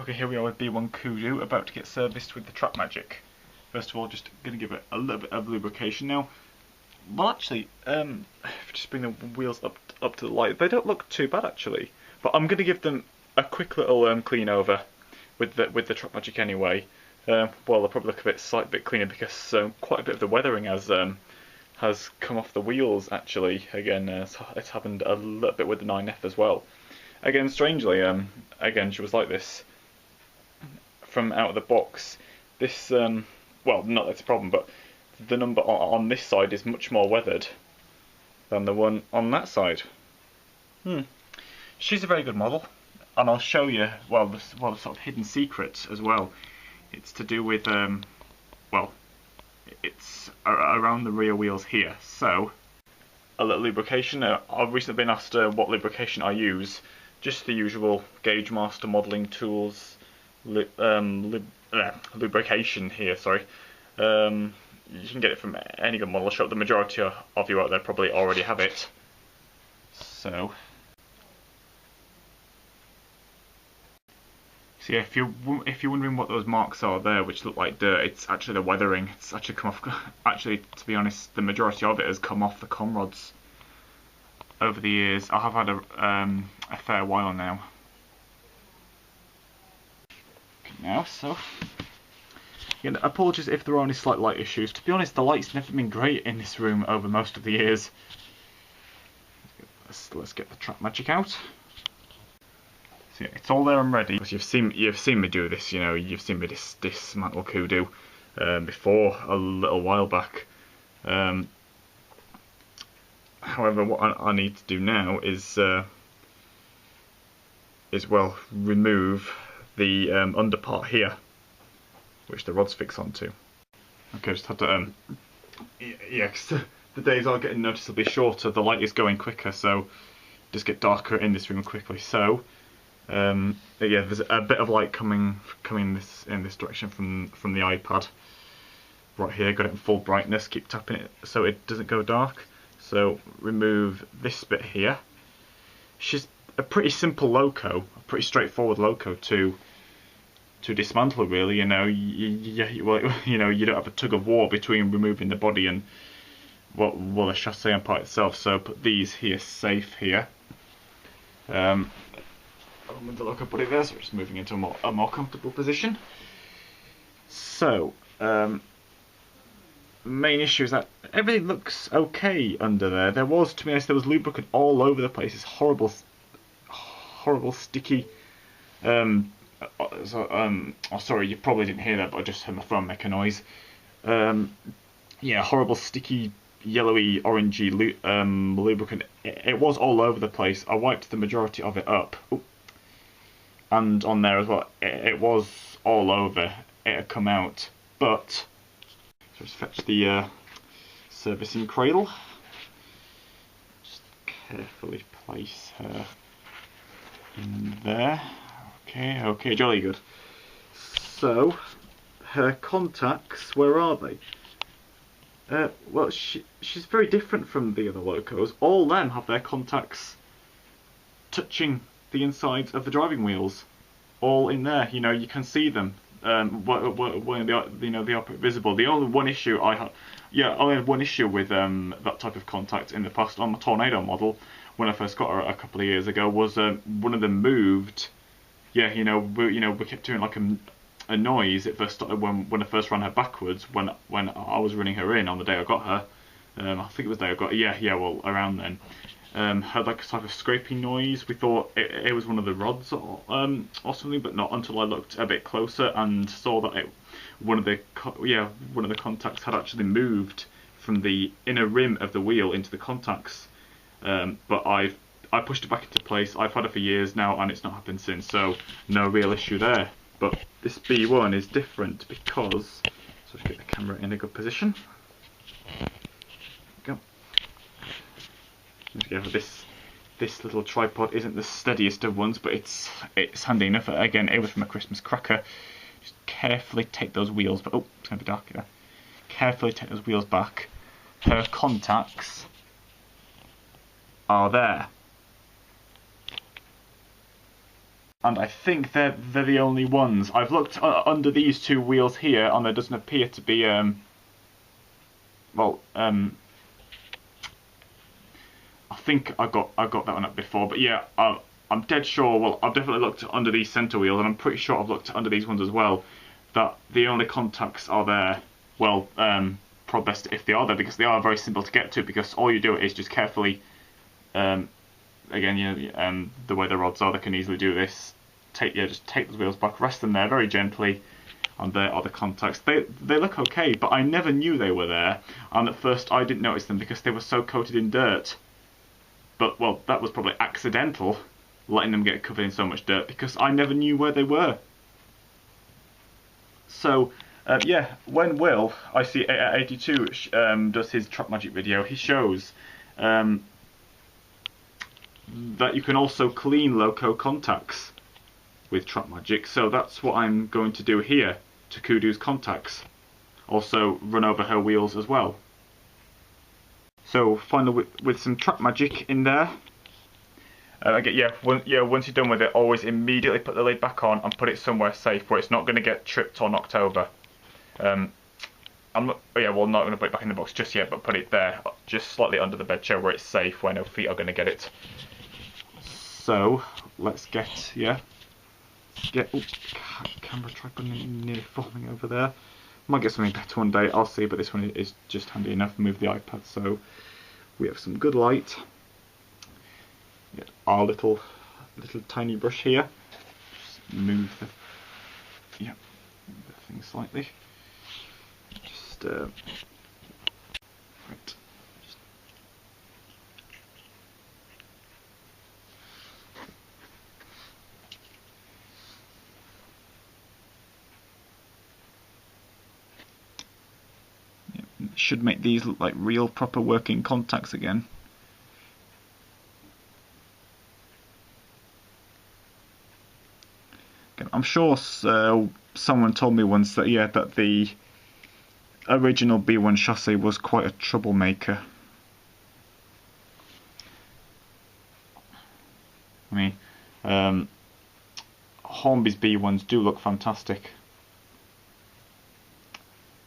Okay, here we are with B1 Kudu, about to get serviced with the Trap Magic. First of all, just going to give it a little bit of lubrication now. Well, actually, just bring the wheels up to the light. They don't look too bad actually, but I'm going to give them a quick little clean over with the Trap Magic anyway. Well, they'll probably look a slight bit cleaner because quite a bit of the weathering has come off the wheels actually. Again, it's happened a little bit with the 9F as well. Again, strangely, again she was like this from out of the box. This, well, not that's a problem, but the number on this side is much more weathered than the one on that side. She's a very good model, and I'll show you, well, the sort of hidden secret as well. It's to do with, well, it's around the rear wheels here. So, a little lubrication. I've recently been asked what lubrication I use. Just the usual Gauge Master modelling tools, lubrication here, sorry. You can get it from any good model shop. The majority of you out there probably already have it. So yeah, if you're wondering what those marks are there, which look like dirt, it's actually the weathering. It's actually come off. Actually, to be honest, the majority of it has come off the com rods over the years. I have had a fair while now. Now, so again, apologies if there are any slight light issues. To be honest, the light's never been great in this room over most of the years. Let's get the Trap Magic out. So yeah, it's all there and ready. You've seen me do this. You know, you've seen me dismantle Kudu before a little while back. However, what I need to do now is well, remove the under part here, which the rods fix onto. Okay, just had to yeah, 'cause the days are getting noticeably shorter. The light is going quicker, so just get darker in this room quickly. So yeah, there's a bit of light coming in this direction from the iPad. Right here, got it in full brightness. Keep tapping it so it doesn't go dark. So remove this bit here. She's a pretty simple loco, a pretty straightforward loco to dismantle. Really, you know, you know, you don't have a tug of war between removing the body and well the chassis and part itself. So put these here safe here. With the loco body there, so just moving into a more comfortable position. So main issue is that everything looks okay under there. To be honest, there was lubricant all over the place. It's horrible sticky. Oh, sorry, you probably didn't hear that, but I just heard my phone make a noise. Yeah, horrible sticky, yellowy, orangey lubricant. It was all over the place. I wiped the majority of it up. Ooh. And on there as well. It was all over. It had come out, but just fetch the servicing cradle. Just carefully place her in there. Okay, jolly good. So, her contacts, where are they? Well, she's very different from the other locos. All them have their contacts touching the insides of the driving wheels. All in there, you know, you can see them. When they are visible. The only one issue I had one issue with that type of contact in the past on the Tornado model when I first got her a couple of years ago was one of them moved. Yeah, we kept doing like a noise. It first started when I first ran her backwards when I was running her in on the day I got her. I think it was the day I got her. Yeah, well around then. Had like a type of scraping noise. We thought it was one of the rods or something, but not until I looked a bit closer and saw that one of the contacts had actually moved from the inner rim of the wheel into the contacts. But I pushed it back into place. I've had it for years now, and it's not happened since, so no real issue there. But this B1 is different because, so let's get the camera in a good position. Together. This little tripod isn't the steadiest of ones, but it's handy enough. Again, it was from a Christmas cracker. Just carefully take those wheels, but oh, it's going to be dark there. Carefully take those wheels back. Her contacts are there. and I think they're the only ones. I've looked under these two wheels here, and there doesn't appear to be I think I got that one up before, but yeah, I'm dead sure. Well, I've definitely looked under these centre wheels, and I'm pretty sure I've looked under these ones as well. That the only contacts are there. Well, probably best if they are there, because they are very simple to get to. Because all you do is just carefully, again, the way the rods are, they can easily do this. Just take those wheels back, rest them there very gently. And there are the contacts. They look okay, but I never knew they were there. And at first I didn't notice them because they were so coated in dirt. But, well, that was probably accidental, letting them get covered in so much dirt, because I never knew where they were. So, yeah, when Will, I see 82, does his Trap Magic video, he shows that you can also clean loco contacts with Trap Magic. So that's what I'm going to do here to Kudu's contacts. Also run over her wheels as well. So finally, with some Trap Magic in there. Once you're done with it, always immediately put the lid back on and put it somewhere safe where it's not going to get tripped or knocked over. I'm not going to put it back in the box just yet, but put it there, just slightly under the bed chair where it's safe, where no feet are going to get it. So let's get camera tripod nearly falling over there. Might get something better one day, I'll see, but this one is just handy enough. Move the iPad so we have some good light. Get our little tiny brush here. Just move the thing slightly. Just right. Should make these look like real proper working contacts again. I'm sure someone told me once that that the original B1 chassis was quite a troublemaker. I mean, Hornby's B1s do look fantastic,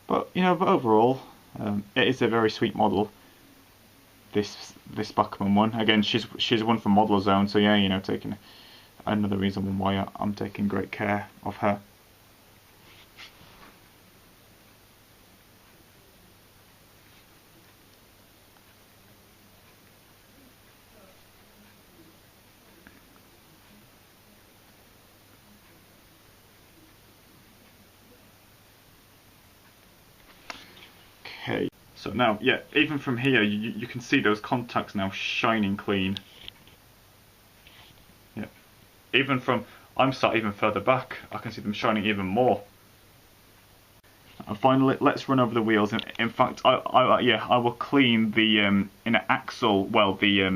but but overall, it is a very sweet model. This Bachmann one, again, she's one from Modeler Zone, so yeah, taking another reason why I'm taking great care of her. Okay, so now, even from here, you can see those contacts now shining clean. Yeah, even from, I'm sat even further back, I can see them shining even more. And finally, let's run over the wheels. In fact, I will clean the inner axle, well, the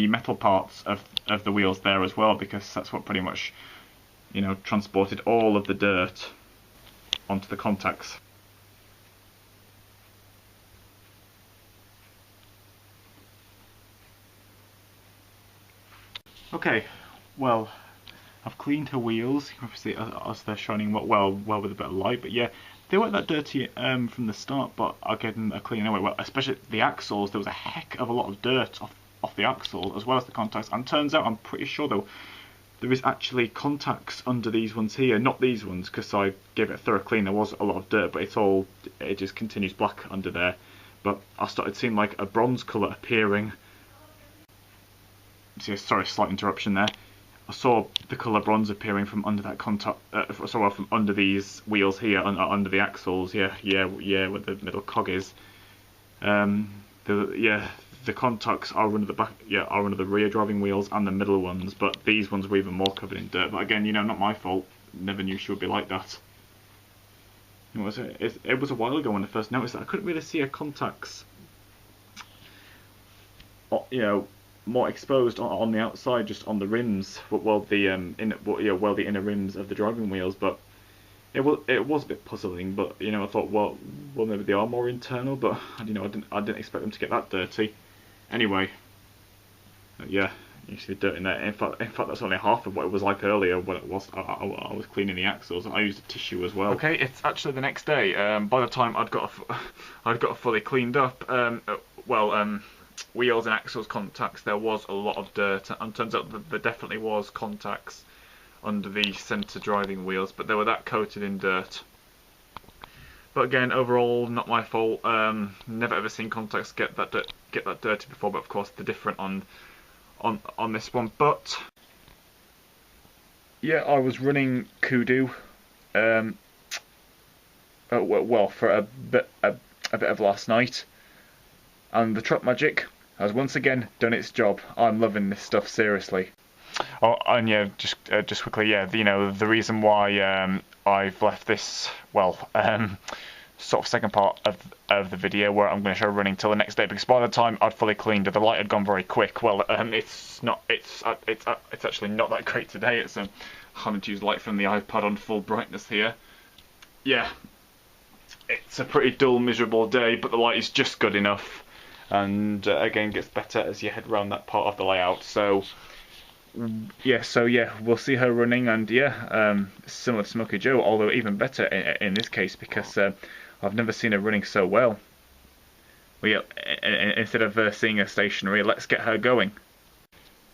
metal parts of the wheels there as well, because that's what pretty much, transported all of the dirt onto the contacts. Okay, well, I've cleaned her wheels. You can see as they're shining well with a bit of light. But yeah, they weren't that dirty from the start, but I'll get them clean anyway. Well, especially the axles, there was a heck of a lot of dirt off the axle as well as the contacts. And turns out, I'm pretty sure though, there is actually contacts under these ones here, not these ones, because I gave it a thorough clean. There was a lot of dirt, but it just continues black under there. But I started seeing like a bronze colour appearing. Sorry, slight interruption there. I saw the colour bronze appearing from under that contact, from under these wheels here, under the axles. Yeah, where the middle cog is. The contacts are under the back. Yeah, are under the rear driving wheels and the middle ones. But these ones were even more covered in dirt. But again, not my fault. Never knew she would be like that. It was a while ago when I first noticed that. I couldn't really see her contacts. More exposed on the outside, just on the rims, the inner rims of the driving wheels. But it was a bit puzzling. But I thought, well, maybe they are more internal. But I didn't expect them to get that dirty. Anyway, You see the dirt in there. In fact, that's only half of what it was like earlier when it was. I was cleaning the axles. I used a tissue as well. Okay, it's actually the next day. By the time I'd got fully cleaned up, wheels and axles contacts, there was a lot of dirt, and turns out that there definitely was contacts under the centre driving wheels, but they were that coated in dirt. But again, overall, not my fault. Never ever seen contacts get that dirty before, but of course they're different on this one. But yeah, I was running Kudu, for a bit of last night, and the Truck Magic has once again done its job. I'm loving this stuff, seriously. Oh, and yeah, just quickly, yeah, the reason why I've left this, sort of second part of the video where I'm going to show running till the next day, because by the time I'd fully cleaned, the light had gone very quick. It's actually not that great today. It's having to use light from the iPad on full brightness here. Yeah, it's a pretty dull, miserable day, but the light is just good enough, and again gets better as you head around that part of the layout. So we'll see her running, and similar to Smoky Joe, although even better in this case, because I've never seen her running so well. Instead of seeing her stationary, let's get her going.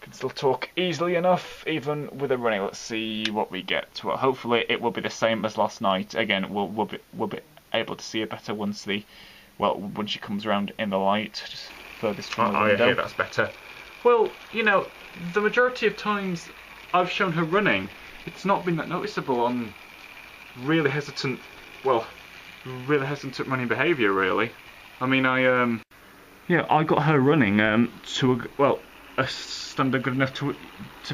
Can still talk easily enough, even with her running. Let's see what we get. Well, hopefully it will be the same as last night. Again, we'll be able to see her better once she comes around in the light. Just furthest from the window. Yeah, that's better. Well, the majority of times I've shown her running, it's not been that noticeable on really hesitant running behaviour, really. I mean, I got her running to a standard good enough to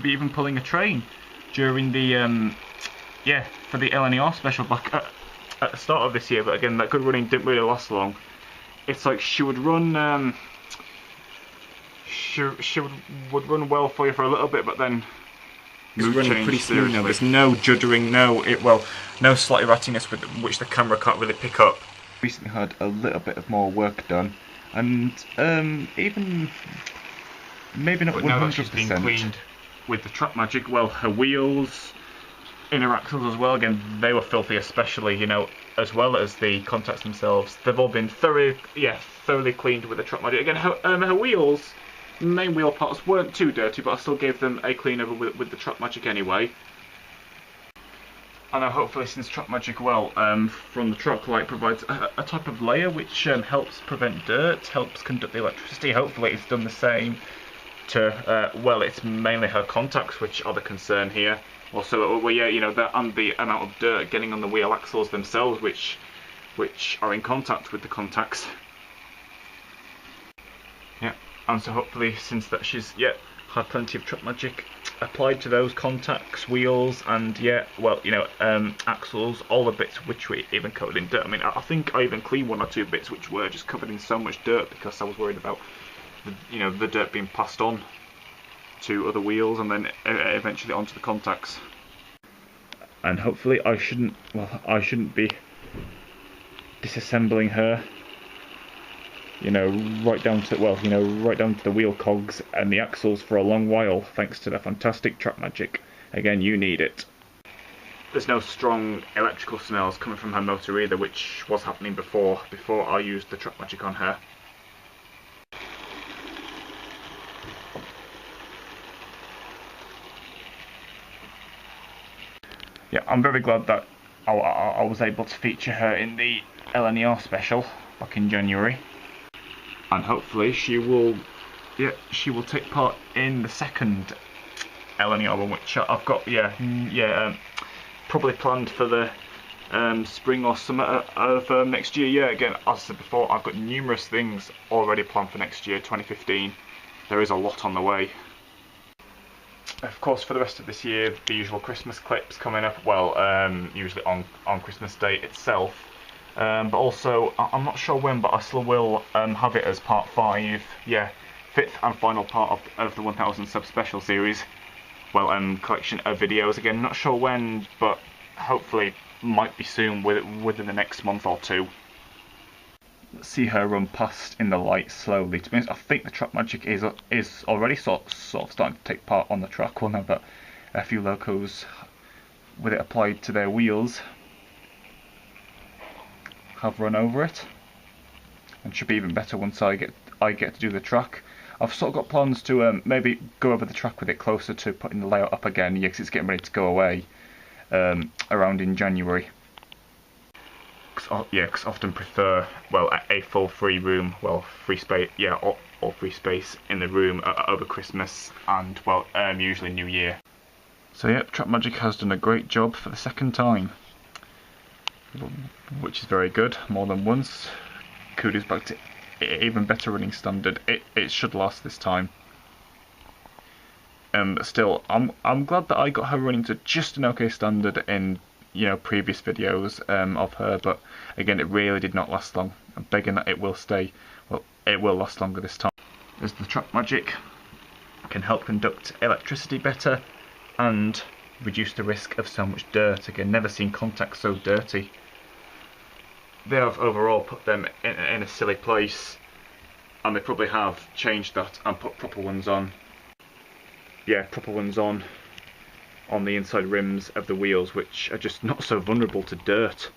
be even pulling a train during the for the LNER special back at the start of this year. But again, that good running didn't really last long. It's like she would run. She would run well for you for a little bit, but then mood running pretty smooth now. There's no juddering, no slight erraticness which the camera can't really pick up. Recently had a little bit of more work done, and even maybe not 100%. Now that she's been cleaned with the Truck Magic, her wheels, inner axles as well. Again, they were filthy, especially as well as the contacts themselves. They've all been thoroughly cleaned with the Truck Magic. Again, her wheels. Main wheel parts weren't too dirty, but I still gave them a clean over with the Truck Magic anyway. And hopefully, since Truck Magic from the truck light provides a type of layer which helps prevent dirt, helps conduct the electricity. Hopefully it's done the same to it's mainly her contacts which are the concern here. Also, and the amount of dirt getting on the wheel axles themselves, which are in contact with the contacts. Yeah. And so hopefully, since that she's had plenty of Truck Magic applied to those contacts, wheels, and axles, all the bits which were even covered in dirt. I mean, I think I even cleaned one or two bits which were just covered in so much dirt because I was worried about the dirt being passed on to other wheels and then eventually onto the contacts. And hopefully, I shouldn't be disassembling her. Right down to the wheel cogs and the axles for a long while, thanks to the fantastic Truck Magic. Again, you need it. There's no strong electrical smells coming from her motor either, which was happening before I used the Truck Magic on her. Yeah, I'm very glad that I was able to feature her in the LNER special back in January. And hopefully she will take part in the second LNER one, which I've got probably planned for the spring or summer of next year. Yeah, again, as I said before, I've got numerous things already planned for next year, 2015. There is a lot on the way. Of course, for the rest of this year, the usual Christmas clips coming up. Usually on Christmas Day itself. But also, I'm not sure when, but I still will have it as part 5, fifth and final part of the 1000 sub special series. Collection of videos. Again, not sure when, but hopefully might be soon, within the next month or two. see her run past in the light slowly. To be honest, I think the track magic is already sort of starting to take part on the track. We'll know that a few locos with it applied to their wheels have run over it, and should be even better once I get to do the track. I've sort of got plans to maybe go over the track with it closer to putting the layout up again, yeah, 'cause it's getting ready to go away around in January. Because I often prefer, well, a full free room, well, free space, yeah, or free space in the room over Christmas and, well, usually New Year. So yep, Track Magic has done a great job for the second time, which is very good, more than once. Kudu's back to even better running standard. It should last this time. But still, I'm glad that I got her running to just an okay standard in, you know, previous videos of her, but again, it really did not last long. I'm begging that it will stay, well, it will last longer this time, as the Track Magic can help conduct electricity better and reduce the risk of so much dirt. Again, never seen contacts so dirty. They have overall put them in a silly place, and they probably have changed that and put proper ones on. Yeah, proper ones on the inside rims of the wheels, which are just not so vulnerable to dirt.